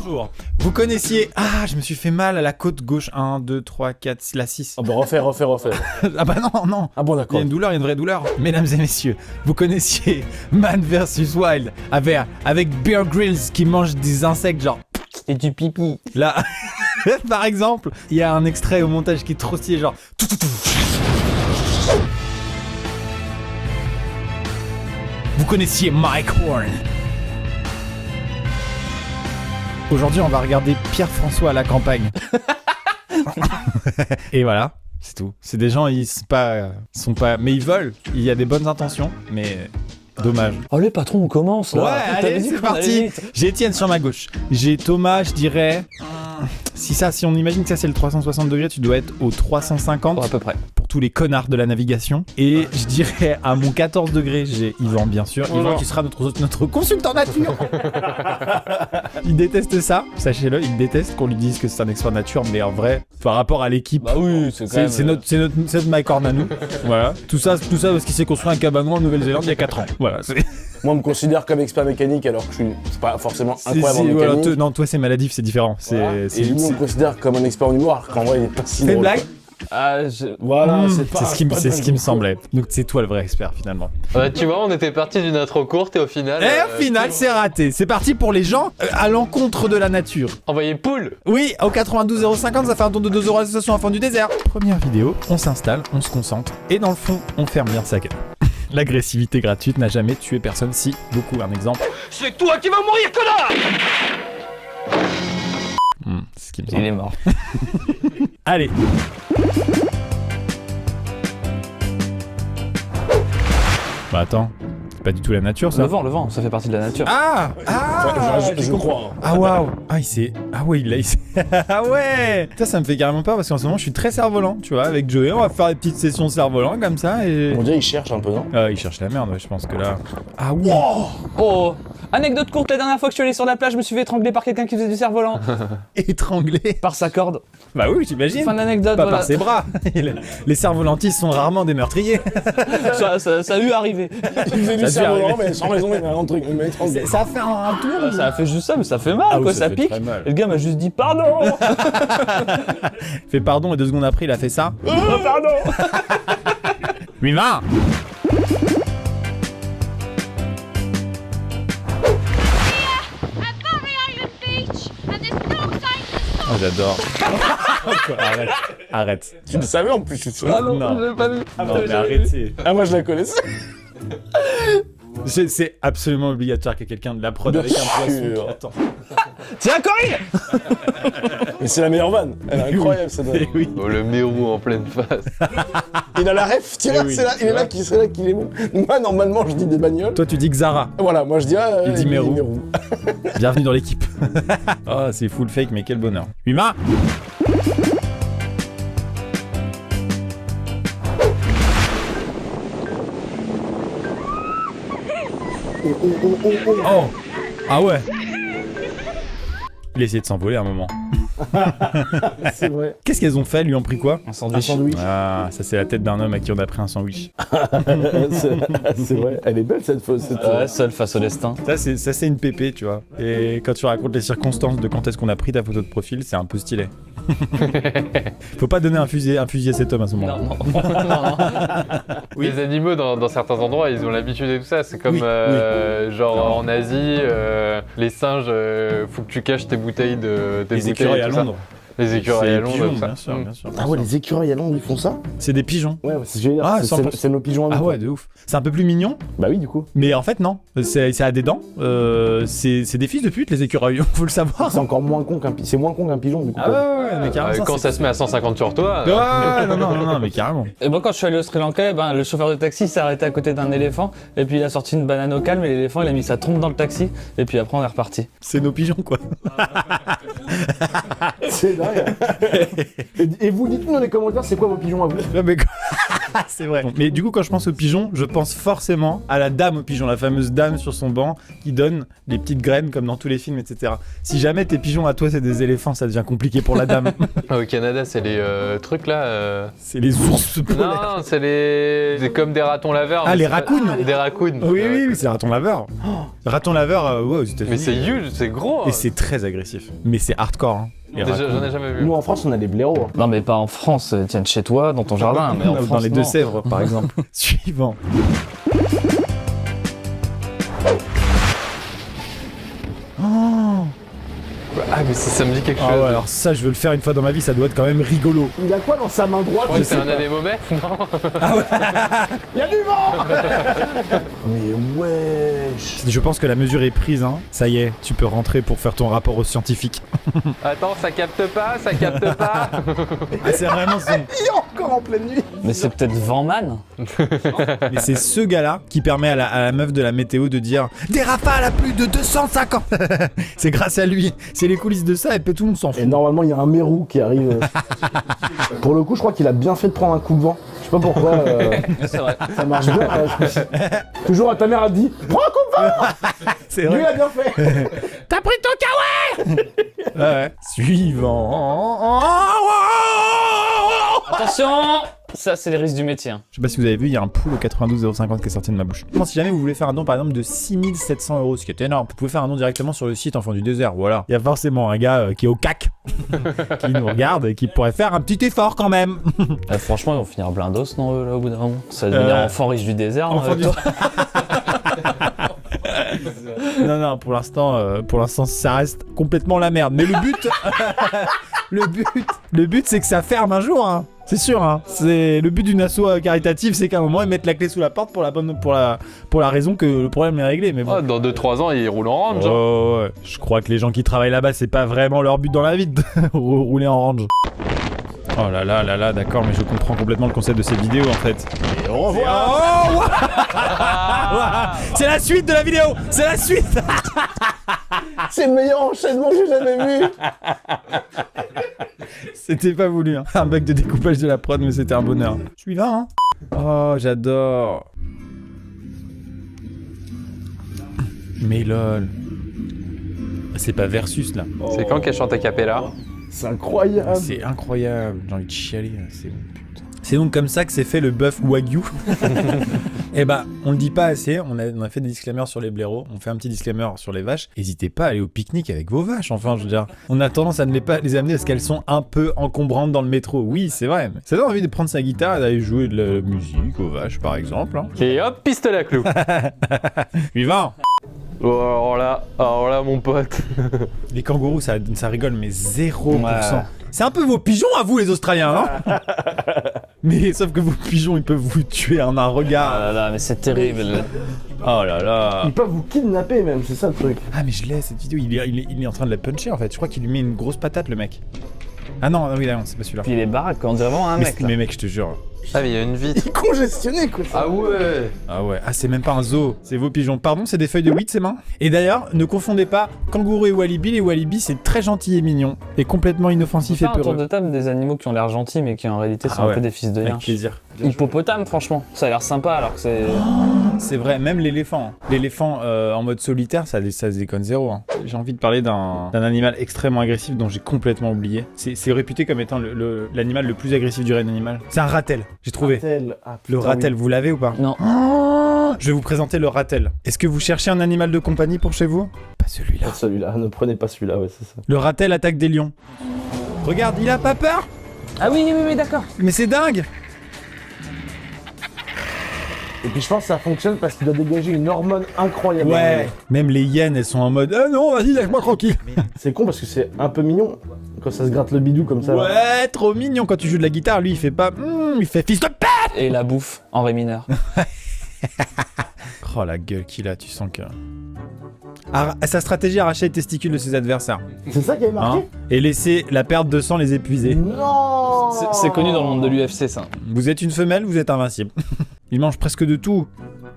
Bonjour. Vous connaissiez... Ah, je me suis fait mal à la côte gauche. 1, 2, 3, 4, la 6. Ah bah refais. Ah bah non. Ah bon Il y d'accord. a une douleur, il y a une vraie douleur. Mesdames et messieurs, vous connaissiez Man vs Wild avec Bear Grylls qui mange des insectes genre... Et du pipi. Là, par exemple, il y a un extrait au montage qui est trop stylé genre... Vous connaissiez Mike Horn. Aujourd'hui, on va regarder Pierre-François à la campagne. Et voilà, c'est tout. C'est des gens, ils sont pas, mais ils veulent. Il y a des bonnes intentions, mais dommage. Oh les patrons, on commence là. Ouais, T'avais allez, dit c'est qu'on allait parti. vite. J'ai Étienne sur ma gauche. J'ai Thomas, je dirais. Si on imagine que ça c'est le 360 degrés, tu dois être au 350 À peu près. pour tous les connards de la navigation. Et je dirais à mon 14 degrés, j'ai Yvan bien sûr. Yvan qui sera notre consultant nature. Il déteste ça, sachez-le, il déteste qu'on lui dise que c'est un expert nature, mais en vrai, par rapport à l'équipe, Bah oui, c'est quand même... c'est notre Mike Horn à nous. Voilà. Tout ça parce qu'il s'est construit un cabanon en Nouvelle-Zélande il y a 4 ans. Voilà. Moi, on me considère comme expert mécanique alors que je suis c'est pas forcément incroyable en Voilà, mécanique. non, toi c'est maladif, c'est différent. Voilà. Et lui, on me considère comme un expert en humour alors qu'en vrai, il est pas si C'est une drôle. blague. Voilà, c'est pas... C'est ce qui me semblait. Donc c'est toi le vrai expert finalement. Tu vois, on était parti d'une intro courte et au final... Et au final, c'est raté. C'est parti pour les gens à l'encontre de la nature. Envoyez poule. Oui, au 92,050, ça fait un don de 2 € à l'association Enfants du désert. Première vidéo, on s'installe, on se concentre et dans le fond, on ferme bien sa gueule. L'agressivité gratuite n'a jamais tué personne. Si, beaucoup. Un exemple. C'est toi qui vas mourir, connard! C'est ce qui me semble. Il est mort. Allez. Bah attends, c'est pas du tout la nature ça. Le vent, ça fait partie de la nature. Ah je crois. Ah waouh. Ah il s'est... Ah ouais, il s'est... Ah ouais. Ça me fait carrément peur parce qu'en ce moment je suis très cerf-volant, tu vois. Avec Joey, on va faire des petites sessions cerf-volant comme ça et... On dirait qu'il cherche un peu, non? Ah, il cherche la merde, ouais, je pense que là... Ah wow. Oh, anecdote courte, la dernière fois que je suis allé sur la plage, je me suis fait étrangler par quelqu'un qui faisait du cerf-volant. Étranglé. Par sa corde. Bah oui, j'imagine. Fin d'anecdote, Pas voilà. par ses bras. Les cerfs-volantistes sont rarement des meurtriers. Ça a eu arrivé. Il faisait Ça du a dû cerf-volant, arriver. mais sans raison, il m'a un truc. Il m'a étranglé. Ça a fait un tour. Ça a fait juste ça, mais ça fait mal, Ah oui, quoi, ça ça fait pique. très mal. Et le gars m'a juste dit pardon. Fait pardon et 2 secondes après il a fait ça. Oh, pardon. Lui va. Oh, j'adore. Arrête. Tu le savais en plus, je suis sûr. Ah non, Non. j'avais pas vu. Non mais arrêtez. Ah, moi je la connaissais. C'est absolument obligatoire qu'il y ait quelqu'un de la prod Bien avec un poisson. sûr. Attends. Tiens, Corinne. Mais c'est la meilleure vanne. Elle est incroyable, cette vanne. Eh oui. Oh, le mérou en pleine face. Il a la ref, tiens, Eh oui, c'est là, il est là, c'est là qu'il est bon. Moi, normalement, je dis des bagnoles. Toi tu dis Xara. Voilà, moi je dis... Ah, Il dit Mérou. Bienvenue dans l'équipe. Oh c'est full fake mais quel bonheur. Humain. Oh. Ah ouais. Il a essayé de s'envoler à un moment. C'est vrai. Qu'est-ce qu'elles ont fait? Lui ont pris quoi? Un Un sandwich. sandwich. Ah, ça c'est la tête d'un homme à qui on a pris un sandwich. C'est vrai. Elle est belle cette fausse. Ouais, seul face au destin. Ça c'est une pépé, tu vois. Et quand tu racontes les circonstances de quand est-ce qu'on a pris ta photo de profil, c'est un peu stylé. Faut pas donner un fusil à cet homme à ce moment. Non, non. Oui. Les animaux, dans certains endroits, ils ont l'habitude et tout ça. C'est comme, Oui, genre en Asie, les singes, faut que tu caches tes bouteilles de... tes Les bouteilles écureuils et à tout ça. Londres. Les écureuils C'est à les Londres, pigeons, tout ça. bien sûr, bien sûr. Ah ouais, les écureuils à Londres, ils font ça? C'est des pigeons. Ouais, c'est ce que je veux dire. Ah, c'est- 100%. c'est nos pigeons à nous. Ah quoi. ouais, de ouf. C'est un peu plus mignon, Bah oui, du coup. mais en fait non. Ça a des dents. C'est des fils de pute les écureuils, faut le savoir. C'est encore moins con qu'un pigeon. C'est moins con qu'un pigeon, du coup. Ah ouais, mais carrément. Quand ça se met à 150 sur toi... Ouais, non, mais carrément. Et moi, quand je suis allé au Sri Lanka, ben, le chauffeur de taxi s'est arrêté à côté d'un éléphant, et puis il a sorti une banane au calme, et l'éléphant il a mis sa trompe dans le taxi, et puis après on est reparti. C'est nos pigeons quoi. C'est dingue. Et vous, dites-nous dans les commentaires, c'est quoi vos pigeons à vous? Non, mais C'est vrai. Mais du coup, quand je pense aux pigeons, je pense forcément à la dame au pigeon, la fameuse dame sur son banc qui donne les petites graines comme dans tous les films, etc. Si jamais tes pigeons à toi c'est des éléphants, ça devient compliqué pour la dame. Au Canada, c'est les trucs là. C'est les ours polaires. Non, c'est comme des ratons laveurs. Ah, mais les c'est pas- raccoons. Des raccoons. Oui, c'est raton laveur. Raton laveur, ouais, aux États-Unis. Mais c'est huge, c'est gros. Et c'est très agressif. Mais c'est hardcore, hein. Les Déjà, raccoons. j'en ai jamais vu. Nous en France, on a des blaireaux. Hein. Non, mais pas en France, ils tiennent chez toi, dans ton jardin. Mais en Dans France, les non. Deux-Sèvres, par exemple. Suivant. Oh. Ah, mais ça me dit quelque chose. Ah ouais, alors ça, je veux le faire une fois dans ma vie, ça doit être quand même rigolo. Il a quoi dans sa main droite? Ouais, je c'est sais un pas. anémomètre, non? Il y a du vent. Mais wesh. Je pense que la mesure est prise, hein. Ça y est, tu peux rentrer pour faire ton rapport aux scientifiques. Attends, ça capte pas, ça capte pas. Ah, c'est vraiment son... Il est encore en pleine nuit. Mais c'est peut-être Vanman. Mais c'est ce gars-là qui permet à la meuf de la météo de dire des rafales à plus de 250. C'est grâce à lui. C'est les coulisses de ça et tout le monde s'en Et fout. normalement, il y a un mérou qui arrive. Pour le coup, je crois qu'il a bien fait de prendre un coup de vent. Je sais pas pourquoi. C'est vrai. Ça marche bien. ce coup-ci. Toujours à ta mère, elle te dit prends un coup de vent. C'est Lui, il vrai. a bien fait. T'as pris ton kawaii. Ouais. Suivant. Attention! Ça, c'est les risques du métier. Hein. Je sais pas si vous avez vu, il y a un pool au 92,050 qui est sorti de ma bouche. Bon, si jamais vous voulez faire un don par exemple de 6700 €, ce qui est énorme, vous pouvez faire un don directement sur le site Enfants du désert. Voilà. Il y a forcément un gars qui est au CAC qui nous regarde et qui pourrait faire un petit effort quand même. Franchement, ils vont finir blindos, non, eux, là, au bout d'un moment. Ça va devenir enfant riche du désert, non, Enfant avec du- toi Non, pour l'instant, ça reste complètement la merde. Mais le but, le but, c'est que ça ferme un jour. Hein. C'est sûr. Hein. C'est le but d'une asso caritative, c'est qu'à un moment ils mettent la clé sous la porte pour la raison que le problème est réglé. Mais bon. Oh, dans 2-3 ans, il roule en range. Oh, ouais. Je crois que les gens qui travaillent là-bas, c'est pas vraiment leur but dans la vie de rouler en range. Oh là là, d'accord, mais je comprends complètement le concept de cette vidéo en fait. Et au revoir. Oh, ouah. C'est la suite de la vidéo. C'est la suite. C'est le meilleur enchaînement que j'ai jamais vu. C'était pas voulu, hein. Un bug de découpage de la prod, mais c'était un bonheur. Suivant, hein. Oh, j'adore. Mais lol. C'est pas Versus là. C'est quand qu'elle chante a cappella? C'est incroyable. C'est incroyable. J'ai envie de chialer. C'est bon, putain. C'est donc comme ça que s'est fait le bœuf Wagyu. Eh bah, on le dit pas assez. On a fait des disclaimers sur les blaireaux. On fait un petit disclaimer sur les vaches. N'hésitez pas à aller au pique-nique avec vos vaches. Enfin, je veux dire, on a tendance à ne pas les amener parce qu'elles sont un peu encombrantes dans le métro. Oui, c'est vrai. Mais ça donne envie de prendre sa guitare et d'aller jouer de la musique aux vaches, par exemple. Hein. Et hop, pistolet à clous. Suivant. Oh, alors là, mon pote. Les kangourous, ça rigole, mais 0%. Ouais. C'est un peu vos pigeons à vous, les Australiens, hein. Mais sauf que vos pigeons, ils peuvent vous tuer en un regard. Ah là là, mais c'est terrible. Oh là là. Ils peuvent vous kidnapper même, c'est ça le truc. Ah mais je l'ai cette vidéo, il est en train de la puncher en fait. Je crois qu'il lui met une grosse patate le mec. Ah non, oui, non, c'est pas celui-là. Puis les baraques, on dirait vraiment un mec. là. Mais mec, je te jure. Ah, mais il y a une vitre. Il est congestionné quoi. Ah ouais. Ah ouais, ah c'est même pas un zoo, c'est vos pigeons. Pardon, c'est des feuilles de weed ces mains. Et d'ailleurs, ne confondez pas kangourou et walibi. Les walibi c'est très gentil et mignon. Et complètement inoffensif et Faire un tour peureux. de table des animaux qui ont l'air gentils mais qui en réalité sont Ah ouais. un peu des fils de Avec rien. plaisir. Hippopotame, franchement, ça a l'air sympa alors que c'est. C'est vrai, même l'éléphant. L'éléphant en mode solitaire, ça se déconne zéro. Hein. J'ai envie de parler d'un animal extrêmement agressif dont j'ai complètement oublié. C'est réputé comme étant l'animal le plus agressif du règne animal. C'est un ratel, j'ai trouvé. Ah, Le putain, ratel, oui. vous l'avez ou pas? Non. Oh, je vais vous présenter le ratel. Est-ce que vous cherchez un animal de compagnie pour chez vous? Pas celui-là. Pas celui-là, ne prenez pas celui-là, ouais, c'est ça. Le ratel attaque des lions. Regarde, il a pas peur? Ah oui, d'accord. Mais c'est dingue! Et puis je pense que ça fonctionne parce qu'il doit dégager une hormone incroyable. Ouais. Même les hyènes, elles sont en mode ah non, vas-y, laisse-moi tranquille. C'est con parce que c'est un peu mignon quand ça se gratte le bidou comme ça. là. Ouais, trop mignon. Quand tu joues de la guitare, lui, il fait pas. Il fait fils de pute. Et la bouffe en ré mineur. Oh la gueule qu'il a, tu sens que. Sa stratégie, arracher les testicules de ses adversaires. C'est ça qui avait marqué Hein, et laisser la perte de sang les épuiser. Non. C'est connu dans le monde de l'UFC ça. Vous êtes une femelle, vous êtes invincible. Il mange presque de tout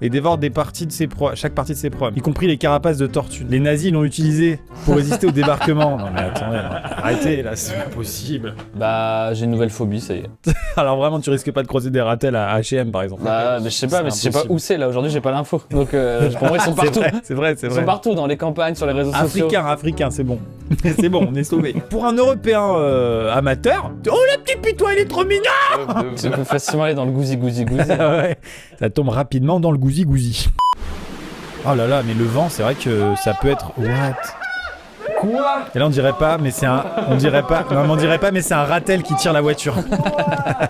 et dévore des parties de ses proies, chaque partie de ses proies, y compris les carapaces de tortues. Les nazis l'ont utilisé pour résister au débarquement. Non mais attendez. Non. Arrêtez là, c'est pas possible. Bah, j'ai une nouvelle phobie, ça y est. Alors vraiment, tu risques pas de croiser des ratels à H&M par exemple. Bah, mais je sais pas, mais je sais pas impossible. où c'est là. Aujourd'hui, j'ai pas l'info. Donc, pour moi, ils sont partout. C'est vrai. Ils sont partout, dans les campagnes, sur les réseaux sociaux. Africain, c'est bon. C'est bon, on est sauvé. Pour un Européen amateur, oh le petit putois, il est trop mignon. Tu peux facilement aller dans le gousi. Ouais, ça tombe rapidement dans le gousi. Oh là là, mais le vent, c'est vrai que ça peut être... What? Quoi? Et là, on dirait pas, mais c'est un... On dirait pas, mais c'est un ratel qui tire la voiture.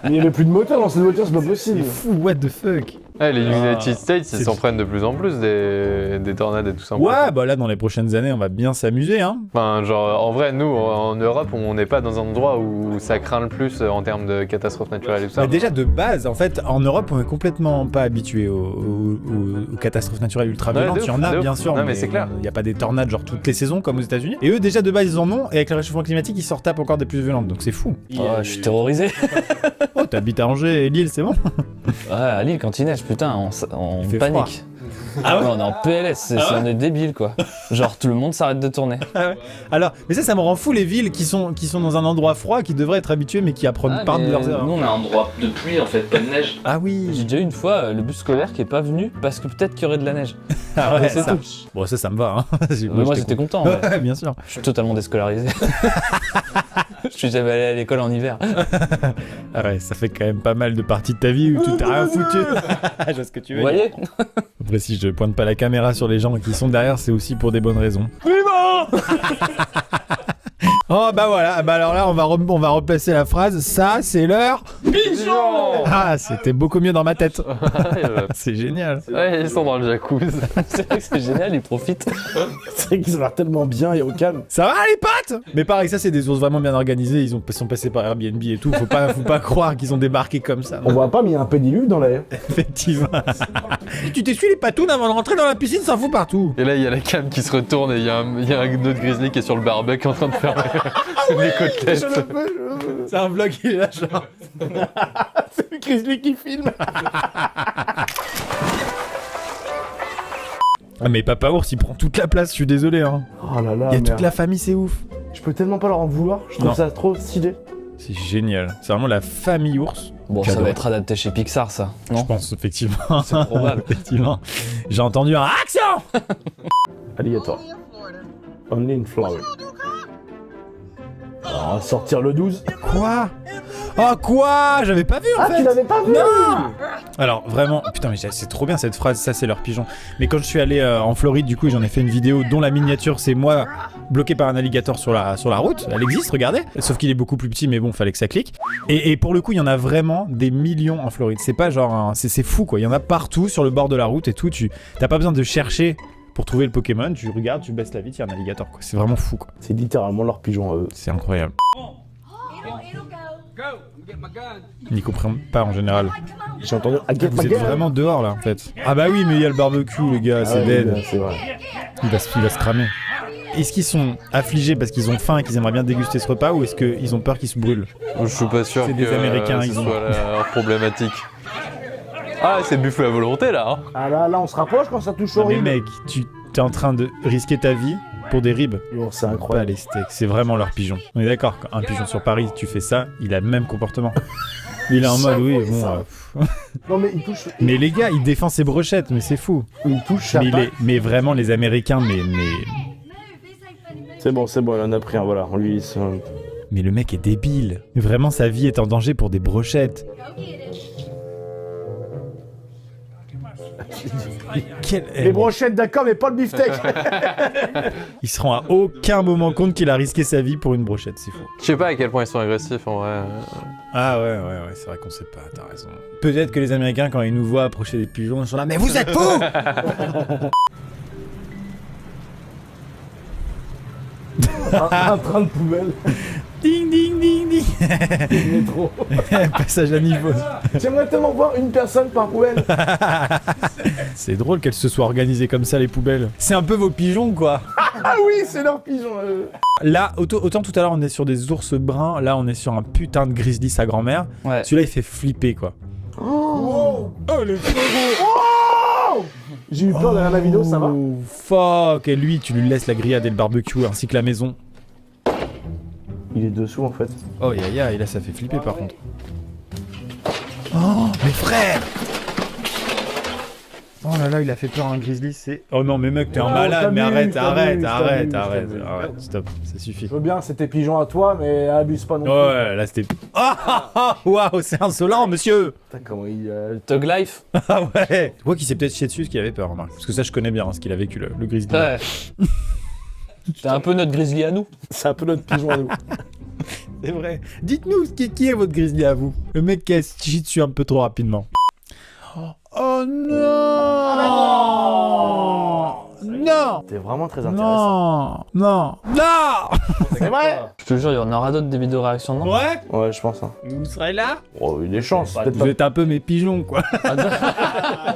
Il y avait plus de moteur dans cette voiture, c'est pas possible. C'est fou, what the fuck? Ouais, les United States, c'est ils s'en prennent de plus en plus des tornades et tout ça. Ouais, bah là, dans les prochaines années, on va bien s'amuser, hein. Enfin, genre, en vrai, nous, en Europe, on n'est pas dans un endroit où ça craint le plus en termes de catastrophes naturelles et tout ça. Mais déjà, de base, en fait, en Europe, on est complètement pas habitué aux catastrophes naturelles ultra violentes. Il y en a, bien sûr, non, mais c'est clair. Il n'y a pas des tornades, genre, toutes les saisons, comme aux États-Unis. Et eux, déjà, de base, ils en ont, et avec le réchauffement climatique, ils se retapent encore des plus violentes, donc c'est fou. Oh, je suis terrorisé. Oh, t'habites à Angers et Lille, c'est bon? Ouais, à Lille, quand il neige, putain, on Il fait panique. Ah ouais? On est en PLS, on est débile quoi. Genre tout le monde s'arrête de tourner. Ah ouais. Alors, mais ça me rend fou les villes qui sont dans un endroit froid, qui devraient être habituées, mais qui apprennent par de leurs erreurs. Nous on a un endroit de pluie en fait, pas de neige. Ah J'ai oui. déjà eu une fois le bus scolaire qui est pas venu parce que peut-être qu'il y aurait de la neige. Ah ouais, c'est ça. tout. Bon, ça me va. Hein. Moi j'étais content. Ouais. Ouais, bien sûr. Je suis totalement déscolarisé. Je suis jamais allé à l'école en hiver. Ah ouais, ça fait quand même pas mal de parties de ta vie où tu t'as rien foutu. Je vois ce que tu veux Vous dire. voyez? Après, si je pointe pas la caméra sur les gens qui sont derrière, c'est aussi pour des bonnes raisons. Oh bah voilà, bah alors là on va replacer la phrase, ça c'est l'heure pigeon. Ah, c'était beaucoup mieux dans ma tête. C'est génial. Ouais, ils sont dans le jacuzzi. C'est vrai que c'est génial, ils profitent. C'est vrai qu'ils ça va tellement bien et au calme. Ça va les potes? Mais pareil, ça c'est des ours vraiment bien organisés, ils sont passés par Airbnb et tout, faut pas croire qu'ils ont débarqué comme ça. On voit pas, mais il y a un pédiluve dans l'air. Effectivement. Tu t'essuies les patounes avant de rentrer dans la piscine, ça fout partout. Et là, il y a la cam qui se retourne et il y a un autre grizzly qui est sur le barbecue en train de faire des côtelettes. C'est un vlog qui est là genre. C'est le grizzly qui filme. Ah mais Papa Ours il prend toute la place, je suis désolé hein. Oh là là, Il y a merde. toute la famille, c'est ouf. Je peux tellement pas leur en vouloir, je trouve Non. ça trop stylé. C'est génial. C'est vraiment la famille ours. Bon, ça J'adore. va être adapté chez Pixar ça, Je non? pense effectivement. C'est probable. Effectivement. J'ai entendu un action. Alligator. Only in Florida. Alors, on va sortir le 12. Quoi? Oh quoi? J'avais pas vu en Ah, fait. tu l'avais pas vu? Non. Alors vraiment, putain mais c'est trop bien cette phrase, ça c'est leur pigeon. Mais quand je suis allé en Floride, du coup j'en ai fait une vidéo dont la miniature c'est moi bloqué par un alligator sur la route. Elle existe, regardez. Sauf qu'il est beaucoup plus petit, mais bon, fallait que ça clique. Et pour le coup, il y en a vraiment des millions en Floride. C'est pas genre, c'est fou quoi. Il y en a partout sur le bord de la route et tout. T'as pas besoin de chercher pour trouver le Pokémon. Tu regardes, tu baisses la vitre, il y a un alligator quoi. C'est vraiment fou quoi. C'est littéralement leur pigeon à eux. C'est incroyable. Ils comprennent pas en général. J'ai entendu I get Vous my êtes gun. vraiment dehors là en fait. Ah bah oui, mais il y a le barbecue les gars, c'est Ouais, dead. c'est vrai. Il va se cramer. Est-ce qu'ils sont affligés parce qu'ils ont faim et qu'ils aimeraient bien déguster ce repas ou est-ce qu'ils ont peur qu'ils se brûlent? Je suis pas sûr C'est que des Américains, ce ils ont- soit leur problématique. Ah, c'est buffet à volonté là. Hein. Ah là, on se rapproche quand ça touche au Non, mais rib. mec, t'es en train de risquer ta vie pour des ribs. Oh, c'est Pas incroyable. les steaks, c'est vraiment leur pigeon. On est d'accord, quand un pigeon sur Paris, tu fais ça, il a le même comportement. Il est en mode, oui, bon. Non, mais il touche. Mais les gars, il défend ses brochettes, mais c'est fou. Il touche sa Mais, patte. mais vraiment, les Américains, mais C'est bon, il en a pris un, voilà. On lui laisse un- Mais le mec est débile. Vraiment, sa vie est en danger pour des brochettes. Les brochettes, d'accord, mais pas le beefsteak. Il se rend à aucun moment compte qu'il a risqué sa vie pour une brochette, c'est fou. Je sais pas à quel point ils sont agressifs en vrai. Ah ouais, c'est vrai qu'on sait pas, t'as raison. Peut-être que les Américains, quand ils nous voient approcher des pigeons, ils sont là, mais vous êtes fous. un train de poubelle. Ding ding ding ding. Métro. Passage à niveau. J'aimerais tellement voir une personne par poubelle. C'est drôle qu'elles se soient organisées comme ça, les poubelles. C'est un peu vos pigeons, quoi. Ah oui, c'est leur pigeon. Là, autant tout à l'heure, on est sur des ours bruns. Là, on est sur un putain de grizzly, sa grand-mère. Ouais. Celui-là, il fait flipper, quoi. Oh le frérot. J'ai eu peur derrière la vidéo, ça va? Oh, fuck. Et lui, tu lui laisses la grillade et le barbecue, ainsi que la maison. Il est dessous en fait. Oh, et là, ça fait flipper par contre. Oh, mes frères! Oh là là, il a fait peur à un grizzly, c'est... Oh non, mais mec, t'es un malade, mais arrête, stop, ça suffit. Je veux bien, c'était pigeon à toi, mais abuse pas non plus. Ouais, là, c'était... Ah, waouh, c'est insolent, monsieur! Putain, comment il... Tug Life. Ah ouais! Tu vois qu'il s'est peut-être chié dessus, parce qu'il avait peur, remarque. Parce que ça, je connais bien, ce qu'il a vécu, le grizzly. Ouais. C'est un peu notre grizzly à nous. C'est un peu notre pigeon à nous. C'est vrai. Dites-nous, qui est votre grizzly à vous? Le mec qui a chié dessus un peu trop rapidement. Oh non! Non! C'était vraiment très intéressant. Non! C'est vrai? Je te jure, il y en aura d'autres des vidéos réactions, non? Ouais? Ouais, je pense. Hein. Vous serez là? Oh, il y a des chances. Peut-être Vous pas. êtes un peu mes pigeons, quoi.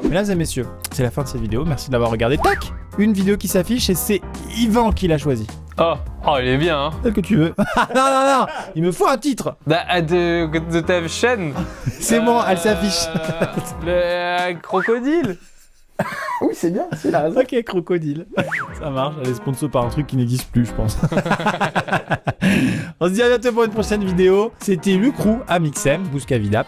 Mesdames et messieurs, c'est la fin de cette vidéo. Merci de l'avoir regardé. Tac! Une vidéo qui s'affiche et c'est Yvan qui l'a choisi. Oh, il est bien, hein. Celle que tu veux. non! Il me faut un titre. De ta chaîne. C'est bon, elle s'affiche. Le crocodile. Oui, c'est bien, c'est la raison. Ok, crocodile. Ça marche, elle est sponsor par un truc qui n'existe plus, je pense. On se dit à bientôt pour une prochaine vidéo. C'était le crew à Mixem, Bouscavida.